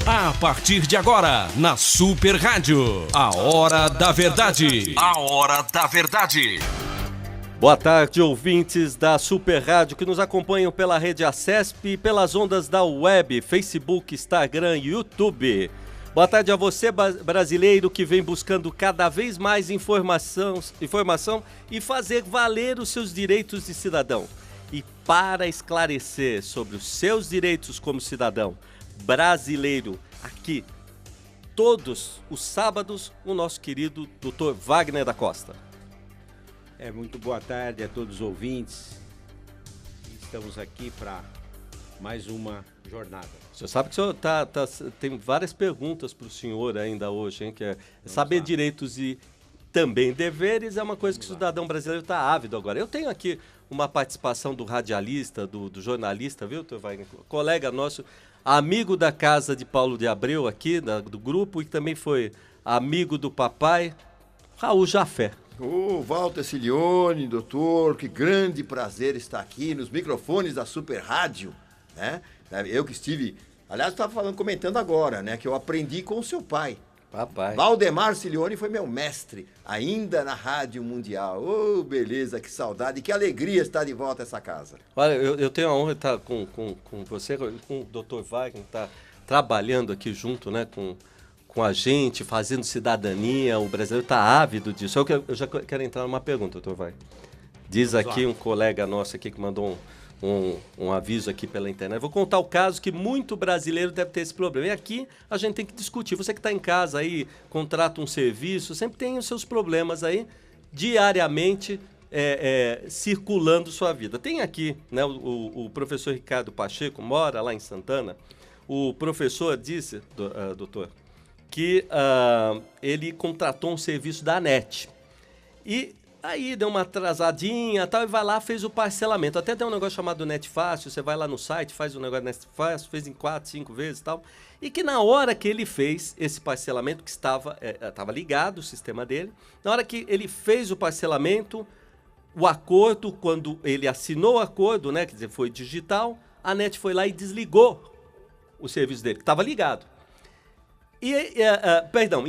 A partir de agora, na Super Rádio, a Hora da Verdade. A Hora da Verdade. Boa tarde, ouvintes da Super Rádio que nos acompanham pela rede Acesp e pelas ondas da web, Facebook, Instagram e YouTube. Boa tarde a você, brasileiro, que vem buscando cada vez mais informação e fazer valer os seus direitos de cidadão. E para esclarecer sobre os seus direitos como cidadão brasileiro, aqui, todos os sábados, o nosso querido Dr. Wagner da Costa. Muito boa tarde a todos os ouvintes. Estamos aqui para mais uma jornada. Você sabe que o senhor tem várias perguntas para o senhor ainda hoje, hein? Que é saber direitos e também deveres é uma coisa que o cidadão brasileiro está ávido agora. Eu tenho aqui uma participação do radialista, do jornalista, viu, Dr. Wagner? Colega nosso, amigo da casa de Paulo de Abreu aqui, do grupo, e que também foi amigo do papai, Raul Jafé. Walter Cilione, doutor, que grande prazer estar aqui nos microfones da Super Rádio, né? Eu que estive, aliás, estava comentando agora, né, que eu aprendi com o seu pai. Papai. Valdemar Cilione foi meu mestre, ainda na Rádio Mundial. Beleza, que saudade, que alegria estar de volta a essa casa. Olha, eu tenho a honra de estar com você, com o Dr. Wagner, que está trabalhando aqui junto, né, com a gente, fazendo cidadania. O brasileiro está ávido disso. Eu já quero entrar numa pergunta, Dr. Wagner. Diz aqui um colega nosso aqui que mandou um aviso aqui pela internet. Vou contar o caso que muito brasileiro deve ter esse problema. E aqui a gente tem que discutir. Você que está em casa aí, contrata um serviço, sempre tem os seus problemas aí, diariamente circulando sua vida. Tem aqui, né, o professor Ricardo Pacheco, mora lá em Santana. O professor disse, doutor, que ele contratou um serviço da ANET. E aí deu uma atrasadinha e tal, e vai lá, fez o parcelamento. Até tem um negócio chamado Net Fácil, você vai lá no site, faz o negócio Net Fácil, fez em 4, 5 vezes e tal. E que na hora que ele fez esse parcelamento, que estava ligado o sistema dele, na hora que ele fez o parcelamento, o acordo, quando ele assinou o acordo, né, quer dizer, foi digital, a Net foi lá e desligou o serviço dele, que estava ligado. E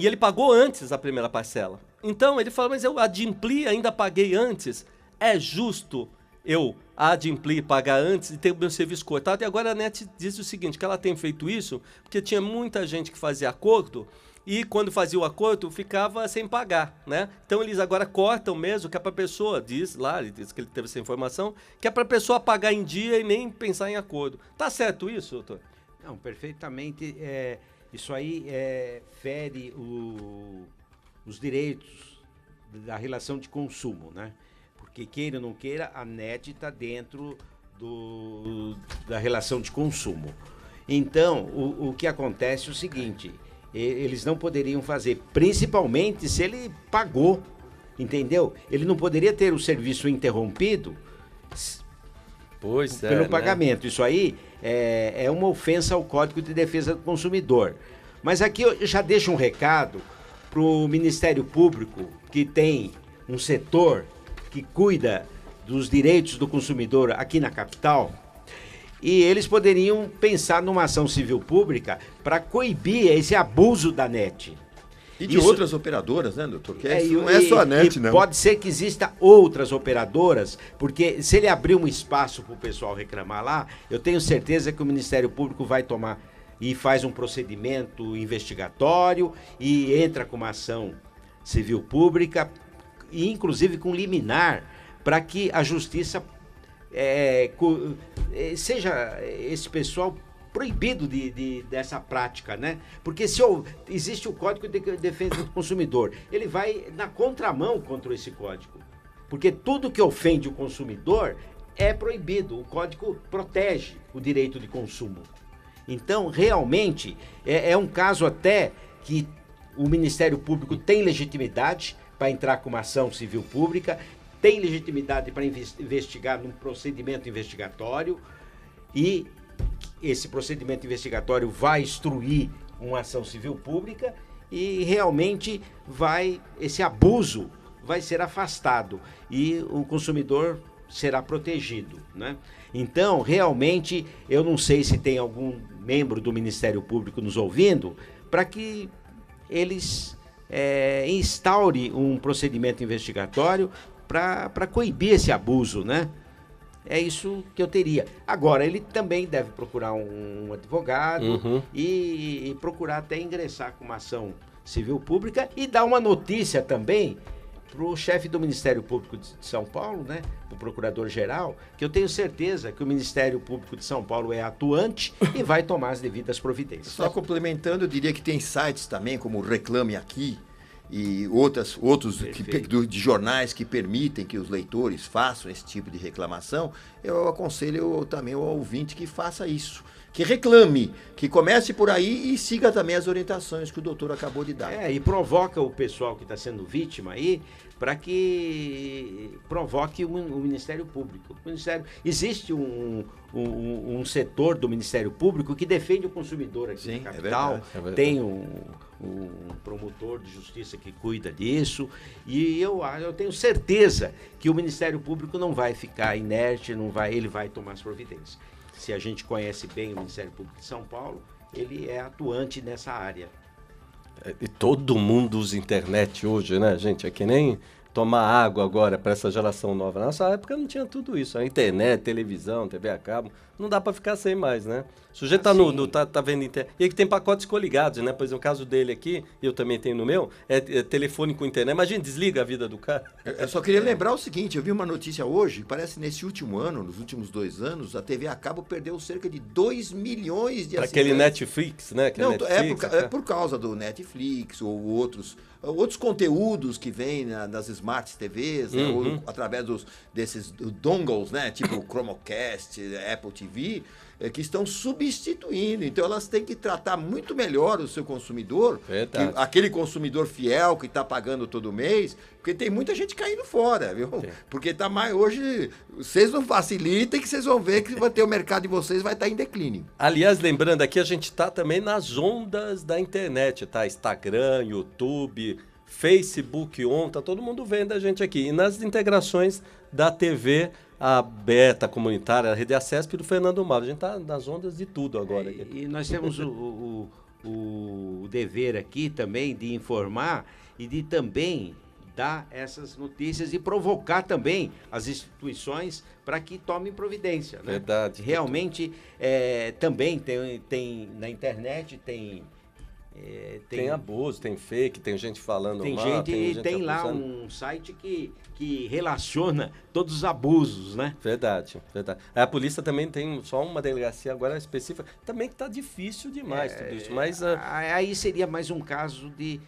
ele pagou antes a primeira parcela. Então ele falou, mas eu adimpli, ainda paguei antes. É justo eu adimplir, pagar antes e ter o meu serviço cortado? E agora a NET diz o seguinte, que ela tem feito isso porque tinha muita gente que fazia acordo e quando fazia o acordo ficava sem pagar, né? Então eles agora cortam mesmo, que é para a pessoa, diz que ele teve essa informação, que é para a pessoa pagar em dia e nem pensar em acordo. Tá certo isso, doutor? Não, perfeitamente. Isso aí fere os direitos da relação de consumo, né? Porque queira ou não queira, a NET está dentro da relação de consumo. Então, o que acontece é o seguinte, eles não poderiam fazer, principalmente se ele pagou, entendeu? Ele não poderia ter o serviço interrompido pelo pagamento. Né? Isso aí é uma ofensa ao Código de Defesa do Consumidor. Mas aqui eu já deixo um recado para o Ministério Público, que tem um setor que cuida dos direitos do consumidor aqui na capital, e eles poderiam pensar numa ação civil pública para coibir esse abuso da NET. E de outras operadoras, né, doutor? Não é só a NET, não. Pode ser que exista outras operadoras, porque se ele abrir um espaço para o pessoal reclamar lá, eu tenho certeza que o Ministério Público vai tomar e faz um procedimento investigatório e entra com uma ação civil pública, e inclusive com liminar, para que a justiça seja esse pessoal proibido dessa prática, né? Porque se existe o Código de Defesa do Consumidor, ele vai na contramão contra esse código. Porque tudo que ofende o consumidor é proibido. O código protege o direito de consumo. Então, realmente, é um caso até que o Ministério Público tem legitimidade para entrar com uma ação civil pública, tem legitimidade para investigar num procedimento investigatório, e esse procedimento investigatório vai instruir uma ação civil pública e realmente esse abuso vai ser afastado e o consumidor será protegido, né? Então, realmente, eu não sei se tem algum membro do Ministério Público nos ouvindo, para que eles instaure um procedimento investigatório para coibir esse abuso, né? É isso que eu teria. Agora, ele também deve procurar um advogado e procurar até ingressar com uma ação civil pública e dar uma notícia também para o chefe do Ministério Público de São Paulo, né, o procurador-geral, que eu tenho certeza que o Ministério Público de São Paulo é atuante e vai tomar as devidas providências. Só complementando, eu diria que tem sites também, como o Reclame Aqui, e outros de jornais que permitem que os leitores façam esse tipo de reclamação. Eu aconselho também ao ouvinte que faça isso, que reclame, que comece por aí e siga também as orientações que o doutor acabou de dar. E provoca o pessoal que está sendo vítima aí para que provoque o Ministério Público. Existe um setor do Ministério Público que defende o consumidor aqui na capital. É verdade. Tem um promotor de justiça que cuida disso, e eu tenho certeza que o Ministério Público não vai ficar inerte, ele vai tomar as providências. Se a gente conhece bem o Ministério Público de São Paulo, ele é atuante nessa área. E todo mundo usa internet hoje, né, gente? É que nem tomar água agora para essa geração nova. Na nossa época não tinha tudo isso. A internet, televisão, TV a cabo, não dá para ficar sem mais, né? O sujeito tá vendo internet. E aí que tem pacotes coligados, né? Por exemplo, o caso dele aqui, eu também tenho no meu, é telefone com internet. Imagina, desliga a vida do cara. Eu só queria lembrar o seguinte, eu vi uma notícia hoje, parece nesse último ano, nos últimos 2 anos, a TV a cabo perdeu cerca de 2 milhões de assinantes. Aquele Netflix, né? É por causa do Netflix ou outros conteúdos que vêm nas Smart TVs, né, ou através desses dongles, né, tipo o Chromecast, Apple TV, que estão substituindo. Então elas têm que tratar muito melhor o seu consumidor, aquele consumidor fiel que está pagando todo mês, porque tem muita gente caindo fora, viu? Porque tá mais hoje, vocês não facilitem que vocês vão ver que vai ter o mercado de vocês vai estar em declínio. Aliás, lembrando aqui, a gente está também nas ondas da internet, tá? Instagram, YouTube, Facebook, tá todo mundo vendo a gente aqui. E nas integrações da TV aberta, comunitária, a Rede Acesp do Fernando Mauro. A gente está nas ondas de tudo agora. E nós temos o dever aqui também de informar e de também dar essas notícias e provocar também as instituições para que tomem providência, né? Verdade. Realmente, também tem na internet, tem abuso, tem fake, tem gente falando mal. Tem lá um site que relaciona todos os abusos, né? Verdade. A polícia também tem só uma delegacia agora específica, também que está difícil demais tudo isso. Mas, aí seria mais um caso de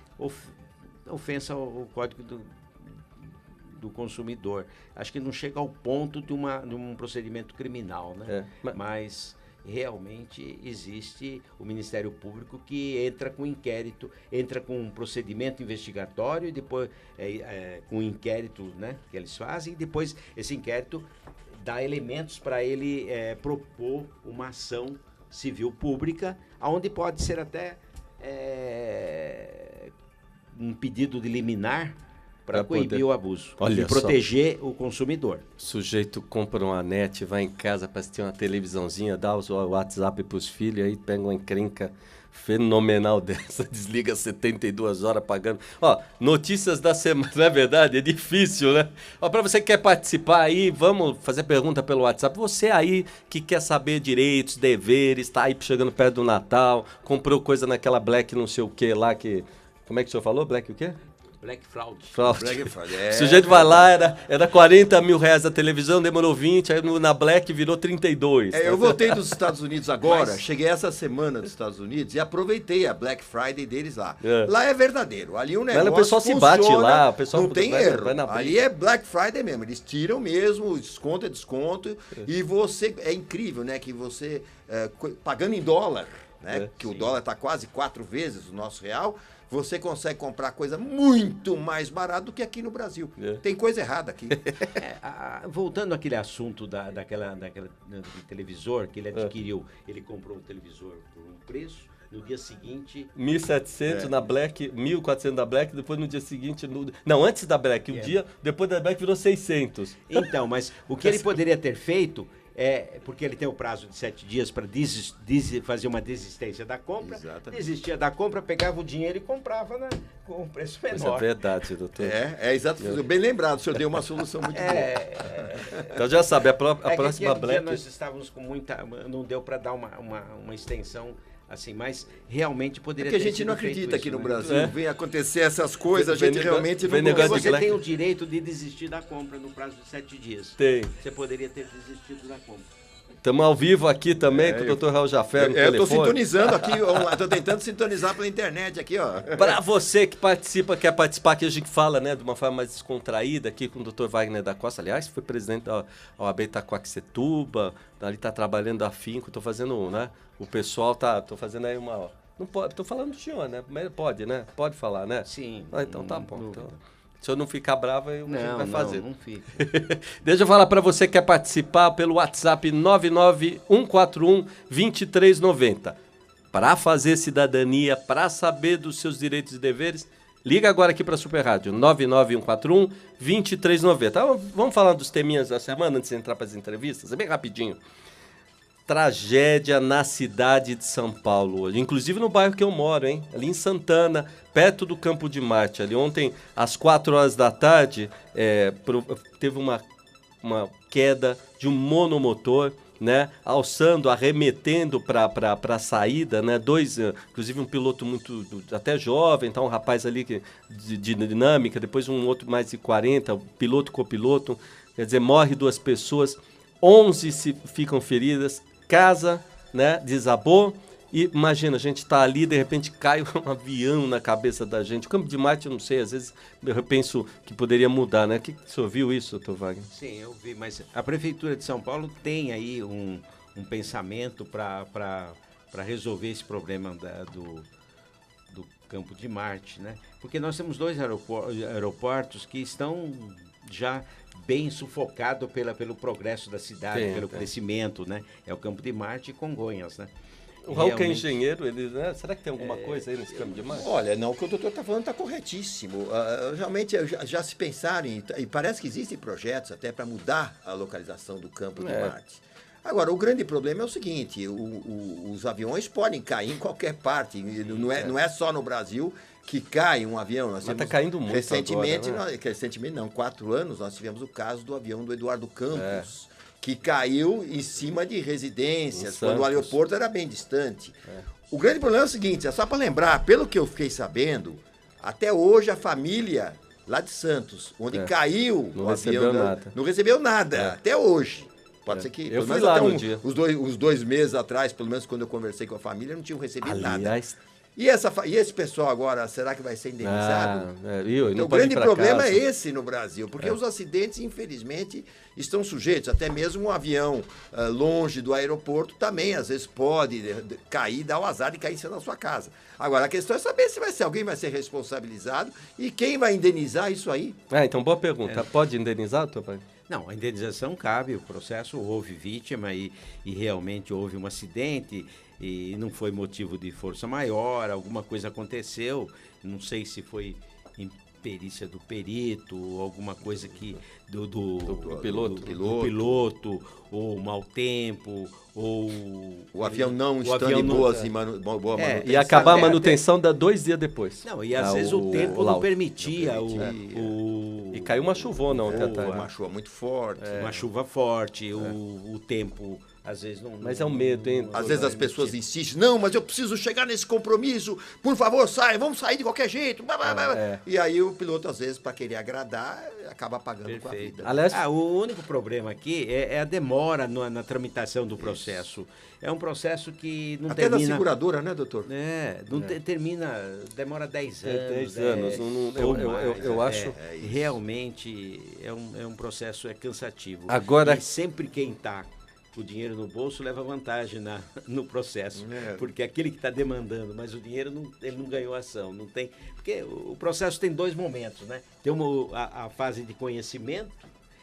ofensa ao Código do Consumidor. Acho que não chega ao ponto de um procedimento criminal, né? Mas realmente existe o Ministério Público que entra com inquérito, entra com um procedimento investigatório, e depois com o inquérito, né, que eles fazem, e depois esse inquérito dá elementos para ele propor uma ação civil pública, onde pode ser até um pedido de liminar para coibir o abuso e proteger o consumidor. O sujeito compra uma net, vai em casa para assistir uma televisãozinha, dá o WhatsApp para os filhos, aí pega uma encrenca fenomenal dessa, desliga 72 horas pagando. Notícias da semana, não é verdade? É difícil, né? Para você que quer participar aí, vamos fazer pergunta pelo WhatsApp. Você aí que quer saber direitos, deveres, está aí chegando perto do Natal, comprou coisa naquela Black não sei o que lá, como é que o senhor falou? Black o quê? Black Fraud. Black Fraud. O sujeito vai lá, era 40 mil reais a televisão, demorou 20, aí na Black virou 32. Eu voltei dos Estados Unidos agora, cheguei essa semana dos Estados Unidos e aproveitei a Black Friday deles lá. Lá é verdadeiro, ali o negócio o pessoal funciona, se bate lá, o pessoal não tem erro. Ali é Black Friday mesmo, eles tiram mesmo, desconto é desconto, e você, é incrível, né, que você, pagando em dólar, né, que o dólar está quase 4 vezes o nosso real, você consegue comprar coisa muito mais barata do que aqui no Brasil. Tem coisa errada aqui. Voltando àquele assunto daquele televisor que ele adquiriu, ele comprou um televisor por um preço, no dia seguinte... 1.700 na Black, 1.400 da Black, depois no dia seguinte... Não, antes da Black, dia depois da Black virou 600. Então, mas o que ele poderia ter feito porque ele tem o prazo de 7 dias para fazer uma desistência da compra. Exatamente. Desistia da compra, pegava o dinheiro e comprava com um preço Isso menor. é verdade, doutor. É exato. Bem lembrado, o senhor deu uma solução muito boa. Então já sabe, a próxima aquele Black... dia nós estávamos com muita... Não deu para dar uma extensão assim, mas realmente poderia Porque a ter gente sido não feito acredita isso, que no né? Brasil vem acontecer essas coisas, a gente Vem realmente vem não negócio Porque de você Black. tem o direito de desistir da compra no prazo de 7 dias. Tem. Você poderia ter desistido da compra. Estamos ao vivo aqui também com o Dr. Raul Jafé no Eu tô telefone. sintonizando aqui, tô tentando sintonizar pela internet aqui, ó. Para você que quer participar, que a gente fala, né, de uma forma mais descontraída aqui com o Dr. Wagner da Costa, aliás, foi presidente da OAB Itacoaxetuba, ali está trabalhando afinco, estou fazendo, né, o pessoal tô fazendo aí uma... Não pode, tô falando do senhor, né? Pode, né? Pode falar, né? Sim. Então tá bom. Então, se eu não ficar bravo, aí a gente vai fazer. Não fica. Deixa eu falar para você que quer participar pelo WhatsApp 99141-2390. Para fazer cidadania, para saber dos seus direitos e deveres, liga agora aqui para a Super Rádio, 99141-2390. Vamos falar dos teminhas da semana antes de entrar para as entrevistas? É bem rapidinho. Tragédia na cidade de São Paulo hoje, inclusive no bairro que eu moro, hein? Ali em Santana, perto do Campo de Marte. Ali ontem, às 4 horas da tarde, teve uma queda de um monomotor, né? Alçando, arremetendo para a saída, né? Inclusive um piloto até jovem, tá? Um rapaz ali de dinâmica, depois um outro mais de 40, piloto copiloto, quer dizer, morre 2 pessoas, 11 ficam feridas. Casa, né, desabou e imagina, a gente está ali, de repente cai um avião na cabeça da gente. O Campo de Marte, eu não sei, às vezes eu penso que poderia mudar, né? O que o senhor viu isso, doutor Wagner? Sim, eu vi, mas a Prefeitura de São Paulo tem aí um pensamento para resolver esse problema do Campo de Marte, né? Porque nós temos 2 aeroportos que estão já bem sufocado pelo progresso da cidade, pelo crescimento, né? É o Campo de Marte e Congonhas, né? O Raul que é engenheiro, né? Será que tem alguma coisa aí nesse Campo de Marte? Olha, não, o que o doutor está falando está corretíssimo. Realmente já se pensaram, e parece que existem projetos até para mudar a localização do Campo de Marte. Agora, o grande problema é o seguinte, os aviões podem cair em qualquer parte, não é só no Brasil que cai um avião. Mas está caindo muito recentemente, agora, né? recentemente não, 4 anos, nós tivemos o caso do avião do Eduardo Campos, que caiu em cima de residências, quando o aeroporto era bem distante. O grande problema é o seguinte, é só para lembrar, pelo que eu fiquei sabendo, até hoje a família lá de Santos, onde caiu o avião, não recebeu nada, até hoje. Pode ser que, eu fui lá no dia. Os 2 meses atrás, pelo menos quando eu conversei com a família, não tinham recebido nada. E esse pessoal agora, será que vai ser indenizado? Então, o grande problema é esse no Brasil, porque os acidentes, infelizmente, estão sujeitos. Até mesmo um avião longe do aeroporto também, às vezes, pode cair, dar o azar de cair em cima da sua casa. Agora, a questão é saber se alguém vai ser responsabilizado e quem vai indenizar isso aí. Então, boa pergunta. Pode indenizar, doutor Pai? Não, a indenização cabe, o processo, houve vítima e realmente houve um acidente e não foi motivo de força maior, alguma coisa aconteceu, não sei se foi imperícia do perito, alguma coisa que do piloto, ou mau tempo, ou o avião não estando em boa manutenção. E acabar a manutenção dá 2 dias depois. Não, e às vezes o tempo não permitia. E caiu uma chuvona ontem à tarde. Uma chuva muito forte. Uma chuva forte, o tempo... Às vezes não. Mas é um medo, hein? Às vezes as pessoas insistem, não, mas eu preciso chegar nesse compromisso, por favor, vamos sair de qualquer jeito. E aí o piloto, às vezes, para querer agradar, acaba pagando com a vida. Aliás, o único problema aqui é a demora na tramitação do processo. É um processo que não termina... Até da seguradora, né, doutor? Termina, demora 10 anos. 10 anos. Eu acho... Realmente é um processo cansativo. Agora... E sempre quem está o dinheiro no bolso leva vantagem no processo, porque aquele que está demandando, mas o dinheiro ele não ganhou ação, não tem, porque o processo tem 2 momentos, né? Tem a fase de conhecimento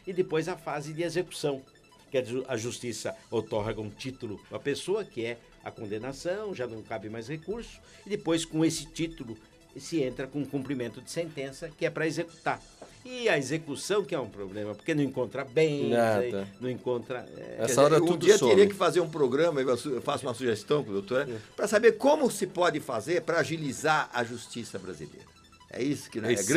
e depois a fase de execução, que a justiça outorga um título à pessoa, que é a condenação, já não cabe mais recurso, e depois com esse título se entra com cumprimento de sentença, que é para executar. E a execução que é um problema, porque não encontra bem, Nada. não encontra... Essa hora um tudo dia some. teria que fazer um programa, eu faço uma sugestão para o doutor, para saber como se pode fazer para agilizar a justiça brasileira. É isso que Esse é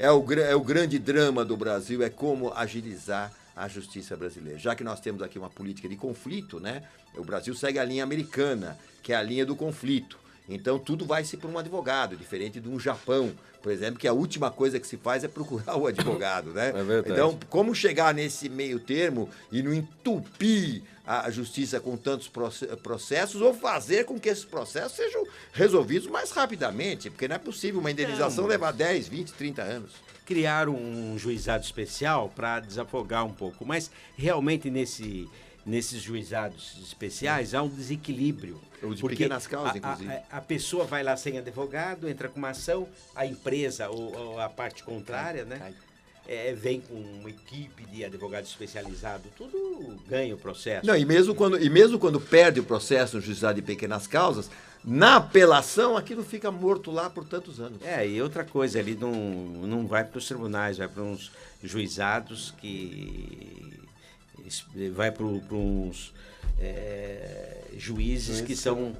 o grande. é o grande drama do Brasil, é como agilizar a justiça brasileira. Já que nós temos aqui uma política de conflito, né? O Brasil segue a linha americana, que é a linha do conflito. Então tudo vai-se para um advogado, diferente de um Japão, por exemplo, que a última coisa que se faz é procurar o advogado, né? É verdade. Então, como chegar nesse meio termo e não entupir a justiça com tantos processos ou fazer com que esses processos sejam resolvidos mais rapidamente, porque não é possível uma indenização levar 10, 20, 30 anos. Criar um juizado especial para desafogar um pouco, mas realmente nesses juizados especiais há um desequilíbrio. O de porque pequenas causas, inclusive. A pessoa vai lá sem advogado, entra com uma ação, a empresa ou a parte contrária, né? Vem com uma equipe de advogado especializado, tudo ganha o processo. Não, e mesmo quando perde o processo no juizado de pequenas causas, na apelação aquilo fica morto lá por tantos anos. E outra coisa, ele não vai para os tribunais, vai para uns juizados que... vai para uns juízes que são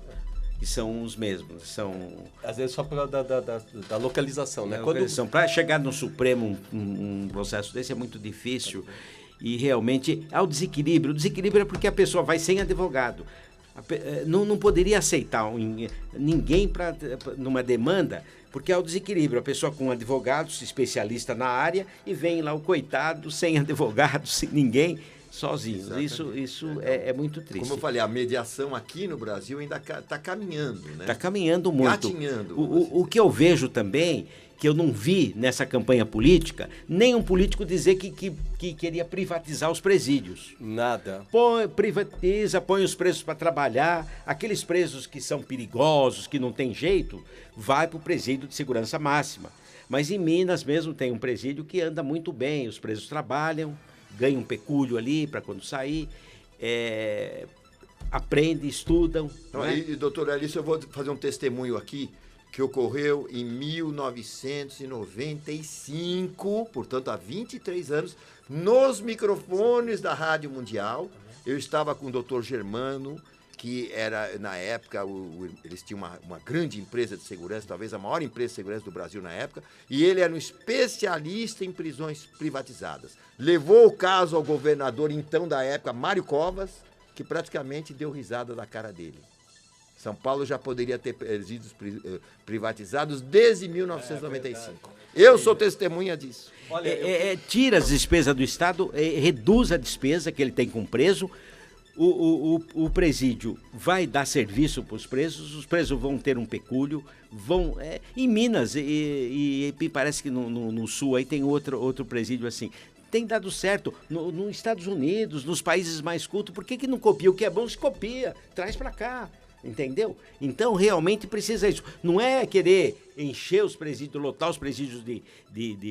os mesmos. Às vezes só por causa da localização, né? Para chegar no Supremo um processo desse é muito difícil e realmente há o desequilíbrio. O desequilíbrio é porque a pessoa vai sem advogado. Não poderia aceitar ninguém numa demanda, porque há o desequilíbrio. A pessoa com um advogado, especialista na área, e vem lá o coitado, sem advogado, sem ninguém, sozinho. Isso é muito triste. Como eu falei, a mediação aqui no Brasil ainda está caminhando, né? Está caminhando muito. Gatinhando. O que eu vejo também, que eu não vi nessa campanha política, nem um político dizer que queria privatizar os presídios. Nada. Privatiza, põe os presos para trabalhar, aqueles presos que são perigosos, que não tem jeito, vai para o presídio de segurança máxima. Mas em Minas mesmo tem um presídio que anda muito bem, os presos trabalham, ganham um pecúlio ali para quando sair, aprendem, estudam. Então, e, doutor Alice, eu vou fazer um testemunho aqui que ocorreu em 1995, portanto há 23 anos, nos microfones da Rádio Mundial. Eu estava com o doutor Germano, que era, na época, eles tinham uma grande empresa de segurança, talvez a maior empresa de segurança do Brasil na época, e ele era um especialista em prisões privatizadas. Levou o caso ao governador, então, da época, Mário Covas, que praticamente deu risada da cara dele. São Paulo já poderia ter presídios privatizados desde 1995. Eu sou testemunha disso. Tira as despesas do Estado, reduz a despesa que ele tem com o preso. O presídio vai dar serviço para os presos vão ter um pecúlio, em Minas, e parece que no sul aí tem outro presídio assim. Tem dado certo nos Estados Unidos, nos países mais cultos. Por que não copia? O que é bom se copia, traz para cá. Entendeu? Então, realmente precisa isso. Não é querer encher os presídios, lotar os presídios de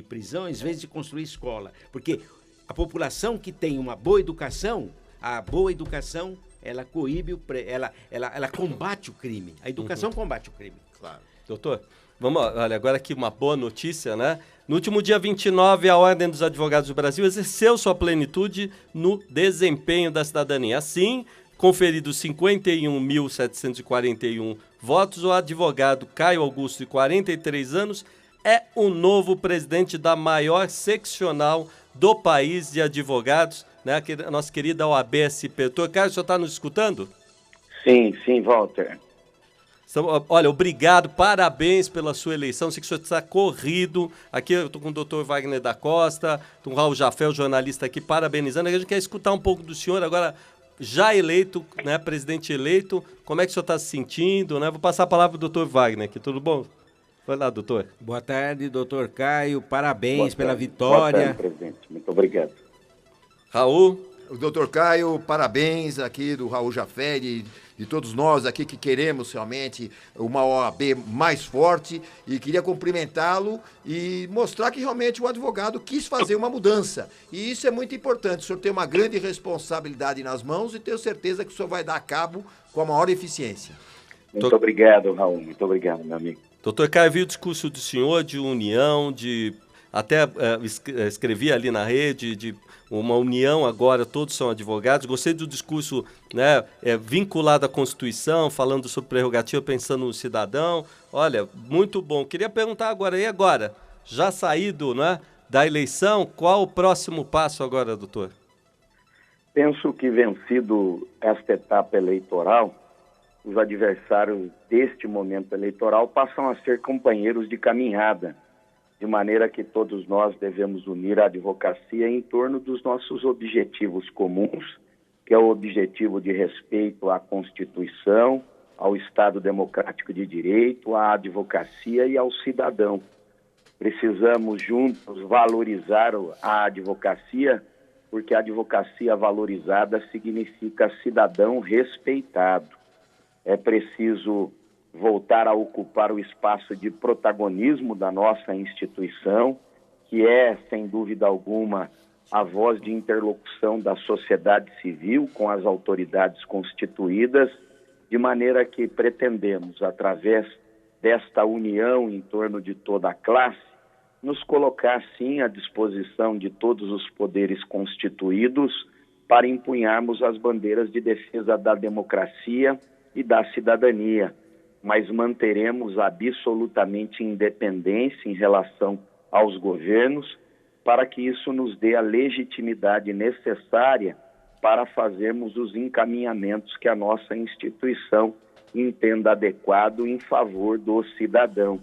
prisão, às vezes de construir escola. Porque a população que tem uma boa educação, a boa educação, ela coíbe, ela combate o crime. A educação combate o crime. Claro. Doutor, olha, agora aqui uma boa notícia, né? No último dia 29, a Ordem dos Advogados do Brasil exerceu sua plenitude no desempenho da cidadania. Assim, conferidos 51.741 votos, o advogado Caio Augusto, de 43 anos, é o novo presidente da maior seccional do país de advogados, né? A nossa querida OAB-SP. Doutor Caio, o senhor está nos escutando? Sim, Walter. Olha, obrigado, parabéns pela sua eleição. Sei que o senhor está corrido. Aqui eu estou com o doutor Wagner da Costa, com o Raul Jafé, o jornalista aqui, parabenizando. A gente quer escutar um pouco do senhor agora, já eleito, né, presidente eleito. Como é que o senhor está se sentindo, né? Vou passar a palavra para o doutor Wagner aqui, tudo bom? Vai lá, doutor. Boa tarde, doutor Caio. Parabéns pela vitória. Boa tarde, presidente. Muito obrigado. Raul. O doutor Caio, parabéns aqui do Raul Jafé, de todos nós aqui que queremos realmente uma OAB mais forte, e queria cumprimentá-lo e mostrar que realmente o advogado quis fazer uma mudança. E isso é muito importante. O senhor tem uma grande responsabilidade nas mãos e tenho certeza que o senhor vai dar a cabo com a maior eficiência. Muito obrigado, Raul. Muito obrigado, meu amigo. Doutor Caio, vi o discurso do senhor de união, até escrevi ali na rede, de uma união agora, todos são advogados. Gostei do discurso, né, vinculado à Constituição, falando sobre prerrogativa, pensando no cidadão. Olha, muito bom. Queria perguntar agora, e agora? Já saído, né, da eleição, qual o próximo passo agora, doutor? Penso que, vencido esta etapa eleitoral, os adversários deste momento eleitoral passam a ser companheiros de caminhada, de maneira que todos nós devemos unir a advocacia em torno dos nossos objetivos comuns, que é o objetivo de respeito à Constituição, ao Estado Democrático de Direito, à advocacia e ao cidadão. Precisamos juntos valorizar a advocacia, porque a advocacia valorizada significa cidadão respeitado. É preciso voltar a ocupar o espaço de protagonismo da nossa instituição, que é, sem dúvida alguma, a voz de interlocução da sociedade civil com as autoridades constituídas, de maneira que pretendemos, através desta união em torno de toda a classe, nos colocar, sim, à disposição de todos os poderes constituídos para empunharmos as bandeiras de defesa da democracia e da cidadania, mas manteremos absolutamente independência em relação aos governos, para que isso nos dê a legitimidade necessária para fazermos os encaminhamentos que a nossa instituição entenda adequado em favor do cidadão.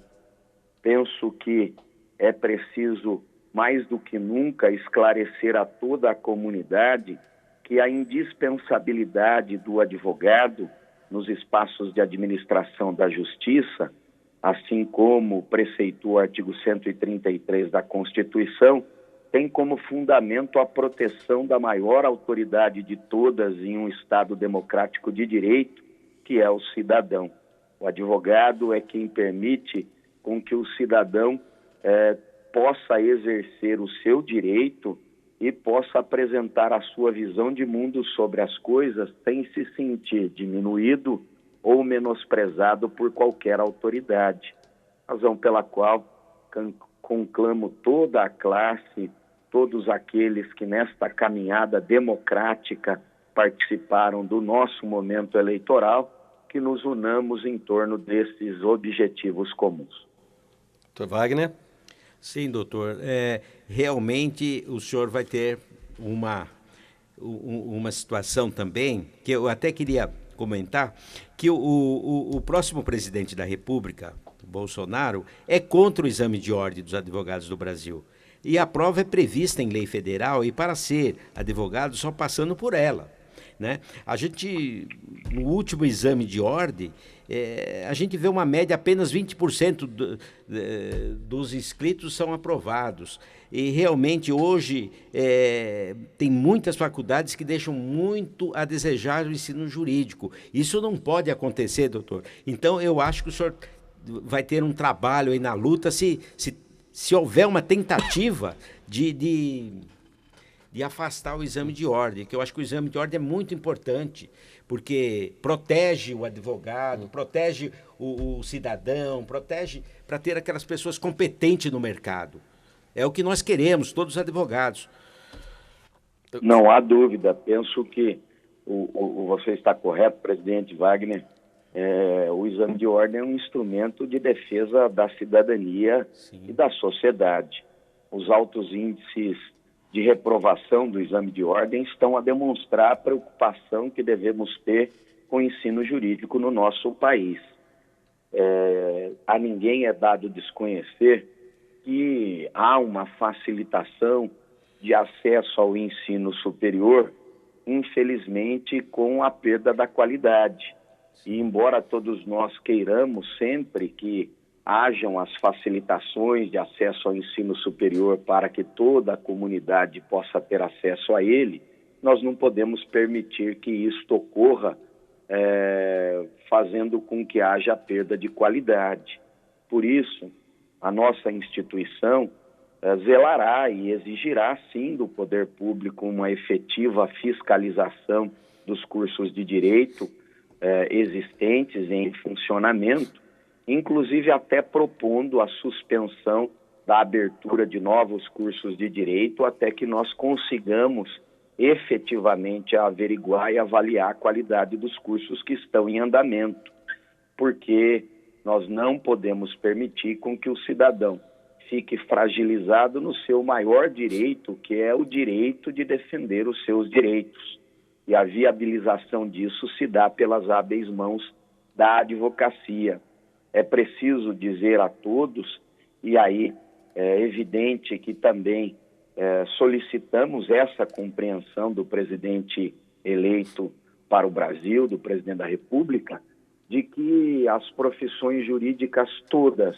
Penso que é preciso, mais do que nunca, esclarecer a toda a comunidade que a indispensabilidade do advogado nos espaços de administração da justiça, assim como preceitua o artigo 133 da Constituição, tem como fundamento a proteção da maior autoridade de todas em um Estado democrático de direito, que é o cidadão. O advogado é quem permite com que o cidadão possa exercer o seu direito e possa apresentar a sua visão de mundo sobre as coisas sem se sentir diminuído ou menosprezado por qualquer autoridade. Razão pela qual conclamo toda a classe, todos aqueles que nesta caminhada democrática participaram do nosso momento eleitoral, que nos unamos em torno desses objetivos comuns. Doutor Wagner? Sim, doutor. Realmente o senhor vai ter uma situação também, que eu até queria comentar, que o próximo presidente da República, Bolsonaro, é contra o exame de ordem dos advogados do Brasil. E a prova é prevista em lei federal e para ser advogado só passando por ela, né? A gente, no último exame de ordem, a gente vê uma média, apenas 20% dos inscritos são aprovados. E realmente hoje tem muitas faculdades que deixam muito a desejar o ensino jurídico. Isso não pode acontecer, doutor. Então eu acho que o senhor vai ter um trabalho aí na luta se houver uma tentativa de afastar o exame de ordem, que eu acho que o exame de ordem é muito importante, porque protege o advogado, protege o cidadão, protege para ter aquelas pessoas competentes no mercado. É o que nós queremos, todos os advogados. Não há dúvida, penso que você está correto, presidente Wagner. O exame de ordem é um instrumento de defesa da cidadania. Sim. E da sociedade. Os altos índices de reprovação do exame de ordem estão a demonstrar a preocupação que devemos ter com o ensino jurídico no nosso país. A ninguém é dado desconhecer que há uma facilitação de acesso ao ensino superior, infelizmente com a perda da qualidade. E embora todos nós queiramos sempre que hajam as facilitações de acesso ao ensino superior para que toda a comunidade possa ter acesso a ele, nós não podemos permitir que isto ocorra fazendo com que haja perda de qualidade. Por isso, a nossa instituição zelará e exigirá, sim, do poder público uma efetiva fiscalização dos cursos de direito, existentes em funcionamento, inclusive até propondo a suspensão da abertura de novos cursos de direito até que nós consigamos efetivamente averiguar e avaliar a qualidade dos cursos que estão em andamento, porque nós não podemos permitir com que o cidadão fique fragilizado no seu maior direito, que é o direito de defender os seus direitos. E a viabilização disso se dá pelas hábeis mãos da advocacia. É preciso dizer a todos, e aí é evidente que também solicitamos essa compreensão do presidente eleito para o Brasil, do presidente da República, de que as profissões jurídicas todas,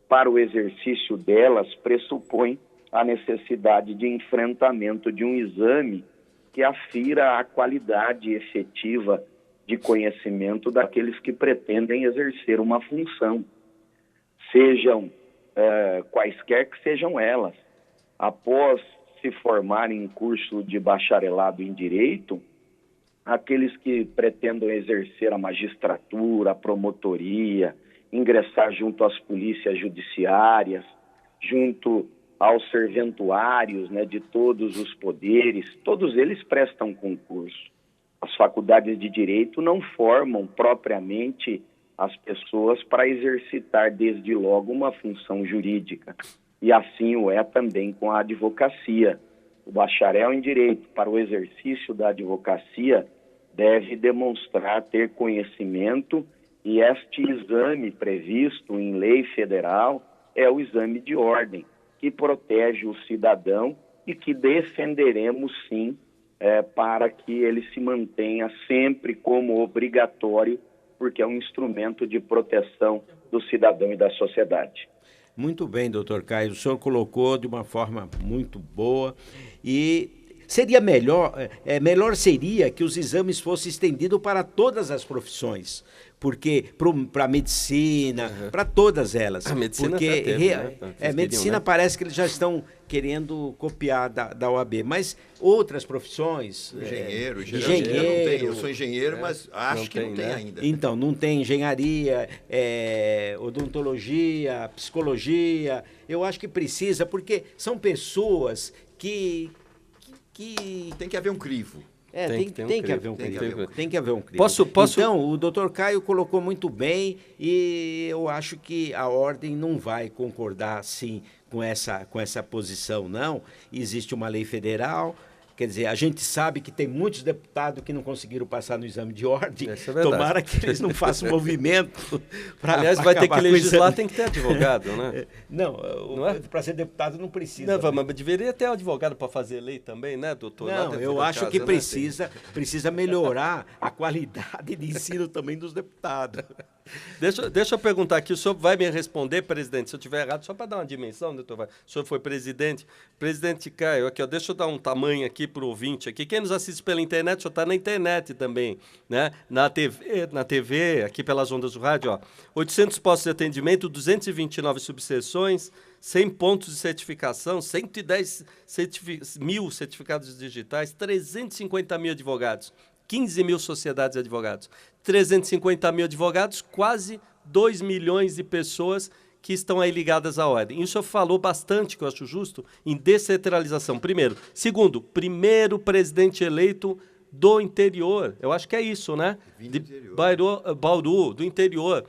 para o exercício delas, pressupõem a necessidade de enfrentamento de um exame que afira a qualidade efetiva de conhecimento daqueles que pretendem exercer uma função, sejam quaisquer que sejam elas. Após se formarem em curso de bacharelado em Direito, aqueles que pretendam exercer a magistratura, a promotoria, ingressar junto às polícias judiciárias, junto aos serventuários, né, de todos os poderes, todos eles prestam concurso. As faculdades de Direito não formam propriamente as pessoas para exercitar desde logo uma função jurídica. E assim o é também com a advocacia. O bacharel em Direito, para o exercício da advocacia, deve demonstrar ter conhecimento, e este exame previsto em lei federal é o exame de ordem, que protege o cidadão e que defenderemos sim para que ele se mantenha sempre como obrigatório, porque é um instrumento de proteção do cidadão e da sociedade. Muito bem, doutor Caio, o senhor colocou de uma forma muito boa e seria melhor seria que os exames fossem estendidos para todas as profissões, porque para a medicina, para todas elas. A medicina porque medicina, né? parece que eles já estão querendo copiar da OAB, mas outras profissões... Engenheiro. Engenheiro. Eu sou engenheiro, mas acho que não tem ainda. Então, não tem engenharia, odontologia, psicologia. Eu acho que precisa, porque são pessoas que... Tem que haver um crivo. Tem que haver um crivo. Posso... Então, o doutor Caio colocou muito bem e eu acho que a ordem não vai concordar, sim, com essa posição, não. Existe uma lei federal, quer dizer, a gente sabe que tem muitos deputados que não conseguiram passar no exame de ordem. Isso é verdade. Tomara que eles não façam movimento para Aliás, vai ter que legislar, tem que ter advogado, né? Não para ser deputado não precisa. Não, mas deveria ter advogado para fazer lei também, né, doutor? Não, eu acho que precisa melhorar a qualidade de ensino também dos deputados. Deixa eu perguntar aqui, o senhor vai me responder, presidente, se eu estiver errado, só para dar uma dimensão, doutor? O senhor foi presidente. Presidente Caio, aqui, ó, deixa eu dar um tamanho aqui para o ouvinte aqui. Quem nos assiste pela internet, o senhor está na internet também, né? Na TV, aqui pelas ondas do rádio, ó. 800 postos de atendimento, 229 subseções, 100 pontos de certificação, 110 mil certificados digitais, 350 mil advogados. 15 mil sociedades de advogados, 350 mil advogados, quase 2 milhões de pessoas que estão aí ligadas à ordem. E o senhor falou bastante, que eu acho justo, em descentralização, primeiro. Segundo, primeiro presidente eleito do interior. Eu acho que é isso, né? De Bauru, do interior.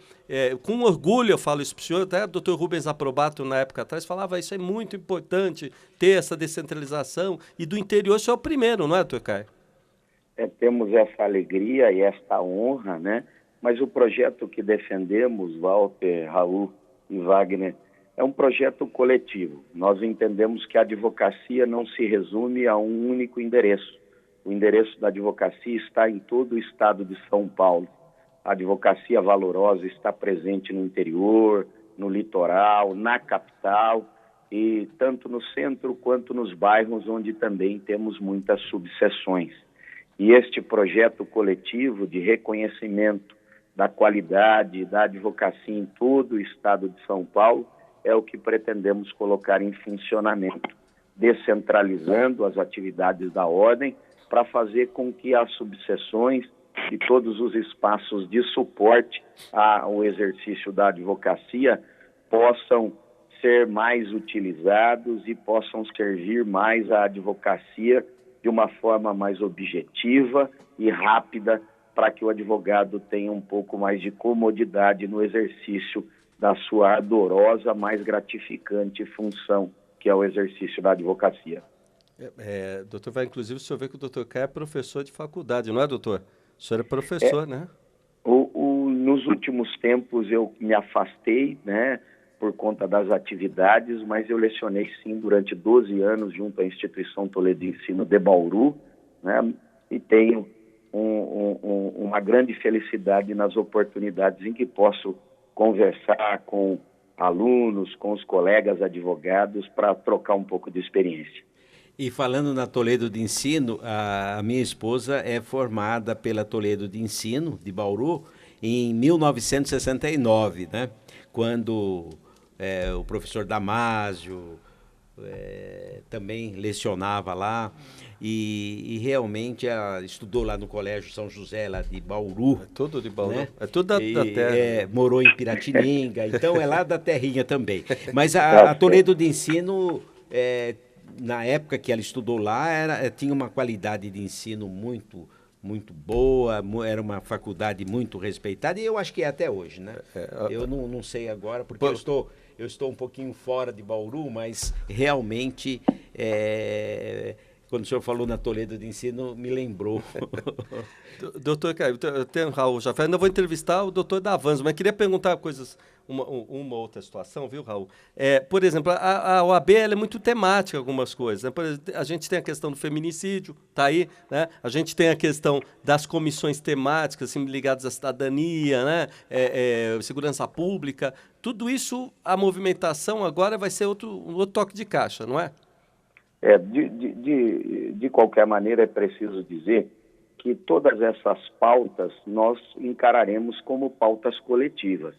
Com orgulho eu falo isso para o senhor, até o doutor Rubens Aprobato, na época atrás, falava isso é muito importante, ter essa descentralização. E do interior, o senhor é o primeiro, não é, doutor Caio? Temos essa alegria e esta honra, né? Mas o projeto que defendemos, Walter, Raul e Wagner, é um projeto coletivo. Nós entendemos que a advocacia não se resume a um único endereço. O endereço da advocacia está em todo o estado de São Paulo. A advocacia valorosa está presente no interior, no litoral, na capital e tanto no centro quanto nos bairros onde também temos muitas subseções. E este projeto coletivo de reconhecimento da qualidade da advocacia em todo o estado de São Paulo é o que pretendemos colocar em funcionamento, descentralizando as atividades da ordem para fazer com que as subseções que todos os espaços de suporte ao exercício da advocacia possam ser mais utilizados e possam servir mais à advocacia de uma forma mais objetiva e rápida, para que o advogado tenha um pouco mais de comodidade no exercício da sua ardorosa, mais gratificante função, que é o exercício da advocacia. Doutor Vai, inclusive, o senhor vê que o doutor Caio é professor de faculdade, não é, doutor? O senhor é professor, né? Nos últimos tempos eu me afastei, né, por conta das atividades, mas eu lecionei sim durante 12 anos junto à Instituição Toledo de Ensino de Bauru, né, e tenho uma grande felicidade nas oportunidades em que posso conversar com alunos, com os colegas advogados, para trocar um pouco de experiência. E falando na Toledo de Ensino, a minha esposa é formada pela Toledo de Ensino, de Bauru, em 1969, né? Quando o professor Damásio também lecionava lá, e realmente ela estudou lá no Colégio São José, lá de Bauru. É tudo de Bauru, né? É tudo da terra. Morou em Piratininga, então é lá da terrinha também. Mas a Toledo de Ensino, na época que ela estudou lá, tinha uma qualidade de ensino muito boa, era uma faculdade muito respeitada, e eu acho que é até hoje, né? Eu não sei agora, porque eu estou um pouquinho fora de Bauru, mas realmente, quando o senhor falou na Toledo de Ensino, me lembrou. Doutor Caio, eu tenho o Raul Jafé, ainda vou entrevistar o doutor Davanzo, mas queria perguntar uma outra situação, viu, Raul? Por exemplo, a OAB ela é muito temática em algumas coisas, né? Por exemplo, a gente tem a questão do feminicídio, tá aí, né? A gente tem a questão das comissões temáticas assim, ligadas à cidadania, né? Segurança pública, tudo isso, a movimentação agora vai ser outro toque de caixa, não é? De qualquer maneira, é preciso dizer que todas essas pautas nós encararemos como pautas coletivas.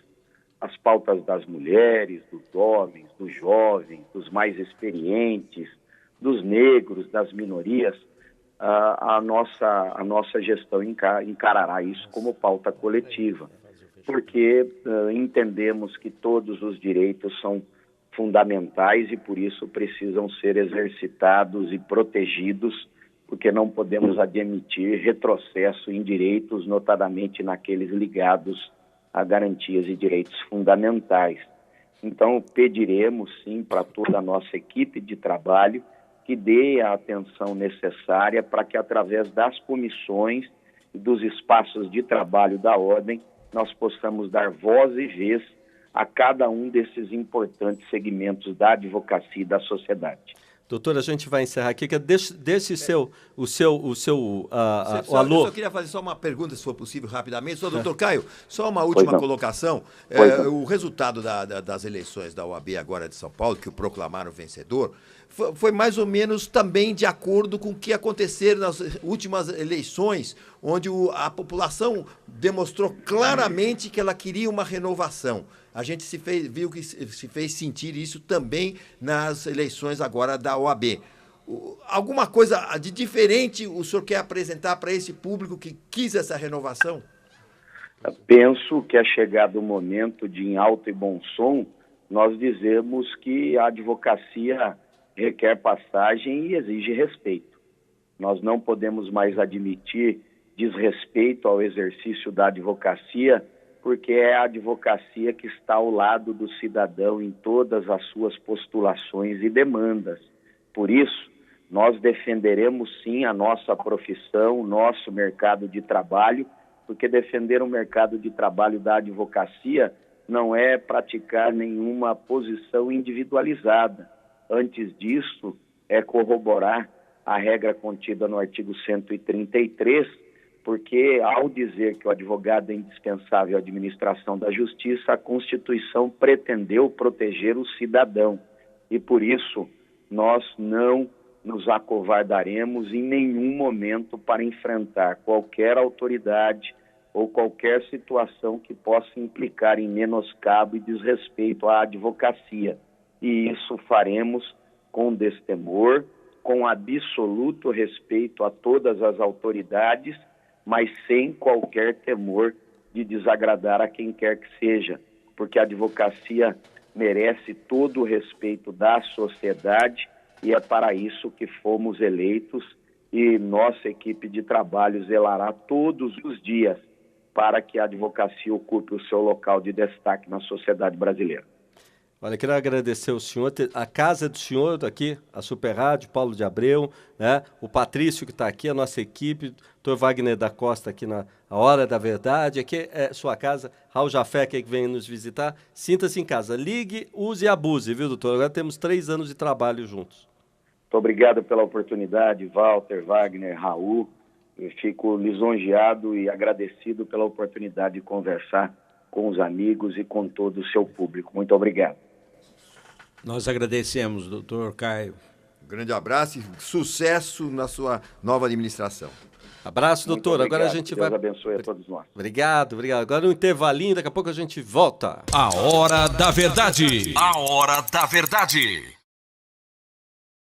As pautas das mulheres, dos homens, dos jovens, dos mais experientes, dos negros, das minorias, a nossa gestão encarará isso como pauta coletiva, porque entendemos que todos os direitos são fundamentais e, por isso, precisam ser exercitados e protegidos, porque não podemos admitir retrocesso em direitos, notadamente naqueles ligados a garantias e direitos fundamentais. Então, pediremos, sim, para toda a nossa equipe de trabalho que dê a atenção necessária para que, através das comissões e dos espaços de trabalho da Ordem, nós possamos dar voz e vez a cada um desses importantes segmentos da advocacia e da sociedade. Doutor, a gente vai encerrar aqui. Deixe o alô. Eu só queria fazer só uma pergunta, se for possível, rapidamente. Só, doutor Caio, só uma última colocação. O resultado das eleições da OAB agora de São Paulo, que o proclamaram vencedor, foi mais ou menos também de acordo com o que aconteceu nas últimas eleições, onde a demonstrou claramente que ela queria uma renovação. A gente viu que se fez sentir isso também nas eleições agora da OAB. Alguma coisa de diferente o senhor quer apresentar para esse público que quis essa renovação? Penso que é chegado o momento de, em alto e bom som, nós dizemos que a advocacia requer passagem e exige respeito. Nós não podemos mais admitir desrespeito ao exercício da advocacia, porque é a advocacia que está ao lado do cidadão em todas as suas postulações e demandas. Por isso, nós defenderemos sim a nossa profissão, o nosso mercado de trabalho, porque defender o mercado de trabalho da advocacia não é praticar nenhuma posição individualizada. Antes disso, é corroborar a regra contida no artigo 133, porque ao dizer que o advogado é indispensável à administração da justiça, a Constituição pretendeu proteger o cidadão. E por isso, nós não nos acovardaremos em nenhum momento para enfrentar qualquer autoridade ou qualquer situação que possa implicar em menoscabo e desrespeito à advocacia. E isso faremos com destemor, com absoluto respeito a todas as autoridades mas sem qualquer temor de desagradar a quem quer que seja, porque a advocacia merece todo o respeito da sociedade e é para isso que fomos eleitos, e nossa equipe de trabalho zelará todos os dias para que a advocacia ocupe o seu local de destaque na sociedade brasileira. Olha, quero agradecer ao senhor, a casa do senhor aqui, a Super Rádio, Paulo de Abreu, né? O Patrício que está aqui, a nossa equipe, Dr. Wagner da Costa aqui na Hora da Verdade, aqui é sua casa, Raul Jafé que vem nos visitar, sinta-se em casa, ligue, use e abuse, viu, doutor? Agora temos 3 anos de trabalho juntos. Muito obrigado pela oportunidade, Walter, Wagner, Raul, eu fico lisonjeado e agradecido pela oportunidade de conversar com os amigos e com todo o seu público. Muito obrigado. Nós agradecemos, doutor Caio. Um grande abraço e sucesso na sua nova administração. Abraço, Muito doutor. obrigado. Agora a gente Deus vai... abençoe a todos nós. Obrigado. Agora um intervalinho, daqui a pouco a gente volta. A Hora da Verdade. A Hora da Verdade.